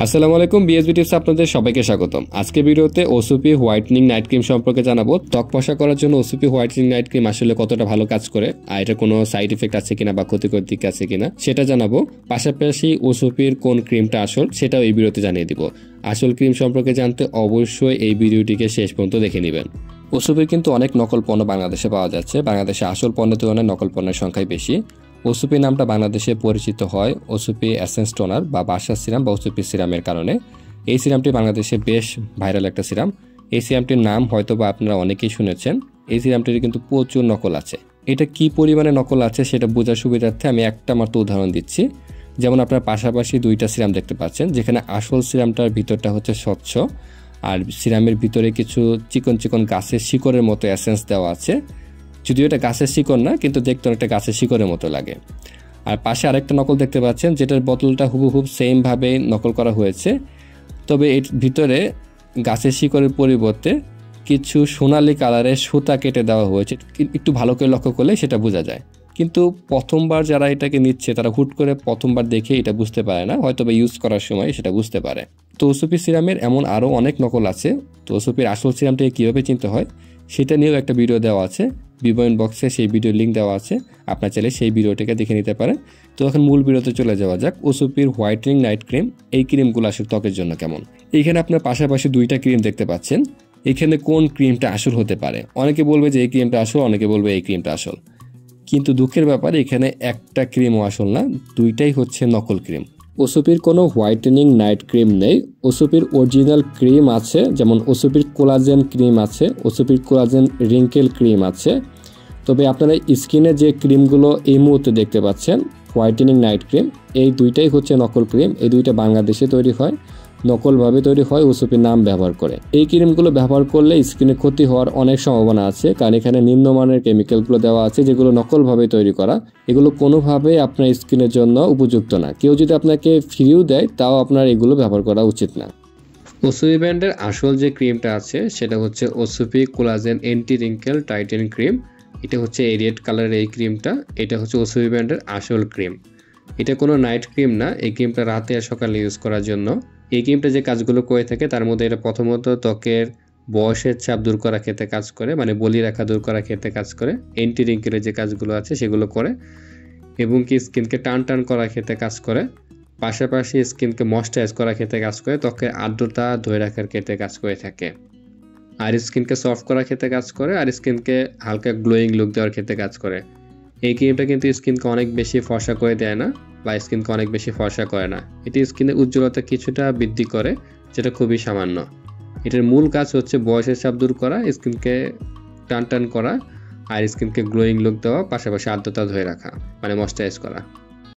আসসালামু আলাইকুম, BSB tips আপনাদের সবাইকে স্বাগতম। আজকে ভিডিওতে ওসিপি হোয়াইটনিং নাইট ক্রিম সম্পর্কে জানাবো। ত্বক ফর্সা করার জন্য ওসিপি হোয়াইটনিং নাইট ক্রিম আসলে কতটা ভালো কাজ করে আর এটা কোনো সাইড ইফেক্ট আছে কিনা বা ক্ষতিকর দিক আছে কিনা সেটা জানাবো। পাশাপাশি ওসিপির কোন ক্রিমটা আসল সেটাও এই ভিডিওতে জানিয়ে দিব। আসল ক্রিম সম্পর্কে জানতে অবশ্যই এই ভিডিওটিকে শেষ পর্যন্ত দেখে নেবেন। ওসিপির কিন্তু অনেক নকল পণ্য বাংলাদেশে পাওয়া যাচ্ছে। বাংলাদেশে আসল পণ্যের তুলনায় নকল পণ্যের সংখ্যাই বেশি। ওসিপি নামটা বাংলাদেশে পরিচিত হয় ওসিপি এসেন্স টোনার বা বাসার সিরাম বা ওসিপি সিরামের কারণে। এই সিরামটি বাংলাদেশে বেশ ভাইরাল একটা সিরাম। এই সিরামটির নাম হয়তো বা আপনারা অনেকেই শুনেছেন। এই সিরামটির কিন্তু প্রচুর নকল আছে। এটা কি পরিমাণে নকল আছে সেটা বোঝার সুবিধার্থে আমি একটা মাত্র উদাহরণ দিচ্ছি। যেমন আপনারা পাশাপাশি দুইটা সিরাম দেখতে পাচ্ছেন, যেখানে আসল সিরামটার ভিতরটা হচ্ছে স্বচ্ছ আর সিরামের ভিতরে কিছু চিকন চিকন গাছের শিকড়ের মতো এসেন্স দেওয়া আছে। যদিও এটা গাছের শিকড় না, কিন্তু দেখতে অনেকটা গাছের শিকড়ের মতো লাগে। আর পাশে আরেকটা নকল দেখতে পাচ্ছেন, যেটার বোতলটা হুবহুব সেমভাবে নকল করা হয়েছে, তবে এর ভিতরে গাছের শিকড়ের পরিবর্তে কিছু সোনালি কালারের সুতা কেটে দেওয়া হয়েছে। একটু ভালো করে লক্ষ্য করলে সেটা বোঝা যায়, কিন্তু প্রথমবার যারা এটাকে নিচ্ছে তারা হুট করে প্রথমবার দেখে এটা বুঝতে পারে না, হয়তো বা ইউজ করার সময় সেটা বুঝতে পারে। তো ওসিপি সিরামের এমন আরও অনেক নকল আছে। তো ওসিপির আসল সিরামটাকে কীভাবে চিনতে হয় সেটা নিয়েও একটা ভিডিও দেওয়া আছে, ভিডিও বক্সে সেই ভিডিওর লিঙ্ক দেওয়া আছে, আপনার চাইলে সেই ভিডিওটাকে দেখে নিতে পারেন। তো এখন মূল ভিডিওতে চলে যাওয়া যাক। ওসিপির হোয়াইটনিং নাইট ক্রিম, এই ক্রিমগুলো আসলে ত্বকের জন্য কেমন। এইখানে আপনার পাশাপাশি দুইটা ক্রিম দেখতে পাচ্ছেন। এখানে কোন ক্রিমটা আসল হতে পারে? অনেকে বলবে যে এই ক্রিমটা আসল, অনেকে বলবে এই ক্রিমটা আসল, কিন্তু দুঃখের ব্যাপার এখানে একটা ক্রিমও আসল না, দুইটাই হচ্ছে নকল ক্রিম। ওসিপির কোনো হোয়াইটেনিং নাইট ক্রিম নেই। ওসিপির অরিজিনাল ক্রিম আছে, যেমন ওসিপির কোলাজেন ক্রিম আছে, ওসিপির কোলাজেন রিঙ্কেল ক্রিম আছে। তবে আপনারা স্কিনে যে ক্রিমগুলো এই মুহূর্তে দেখতে পাচ্ছেন হোয়াইটেনিং নাইট ক্রিম, এই দুইটাই হচ্ছে নকল ক্রিম। এই দুইটা বাংলাদেশে তৈরি হয়, নকলভাবে তৈরি হয় ওসিপির নাম ব্যবহার করে। এই ক্রিমগুলো ব্যবহার করলে স্কিনে ক্ষতি হওয়ার অনেক সম্ভাবনা আছে, কারণ এখানে নিম্নমানের কেমিক্যালগুলো দেওয়া আছে যেগুলো নকলভাবে তৈরি করা। এগুলো কোনোভাবেই আপনার স্কিনের জন্য উপযুক্ত না। কেউ যদি আপনাকে ফ্রিও দেয় তাও আপনার এগুলো ব্যবহার করা উচিত না। ওসিপি ব্র্যান্ডের আসল যে ক্রিমটা আছে সেটা হচ্ছে OCP collagen anti wrinkle tighten cream. এটা হচ্ছে এই রেড কালারের এই ক্রিমটা, এটা হচ্ছে ওসিপি ব্র্যান্ডের আসল ক্রিম। এটা কোনো নাইট ক্রিম না, এই ক্রিমটা রাতে আর সকালে ইউজ করার জন্য। এই ক্রিমটা যে কাজগুলো করে থাকে তার মধ্যে এটা প্রথমত ত্বকের বয়সের চাপ দূর করার ক্ষেত্রে কাজ করে, মানে বলি রেখা দূর করার ক্ষেত্রে কাজ করে। অ্যান্টি রিঙ্কেলের যে কাজগুলো আছে সেগুলো করে, এবং কি স্কিনকে টান টান করার ক্ষেত্রে কাজ করে। পাশাপাশি স্কিনকে ময়েশ্চারাইজ করার ক্ষেত্রে কাজ করে, ত্বকের আর্দ্রতা ধরে রাখার ক্ষেত্রে কাজ করে থাকে, আর স্কিনকে সফট করার ক্ষেত্রে কাজ করে, আর স্কিনকে হালকা গ্লোয়িং লুক দেওয়ার ক্ষেত্রে কাজ করে। এই ক্রিমটা কিন্তু স্কিনকে অনেক বেশি ফর্সা করে দেয় না, বা স্কিনকে অনেক বেশি ফর্সা করে না। এটি স্কিনের উজ্জ্বলতা কিছুটা বৃদ্ধি করে, যেটা খুবই সামান্য। এটার মূল কাজ হচ্ছে বয়সের চাপ দূর করা, স্কিনকে টান টান করা, আর স্কিনকে গ্লোয়িং লুক দেওয়া, পাশাপাশি আর্দ্রতা ধরে রাখা, মানে ময়েশ্চারাইজ করা।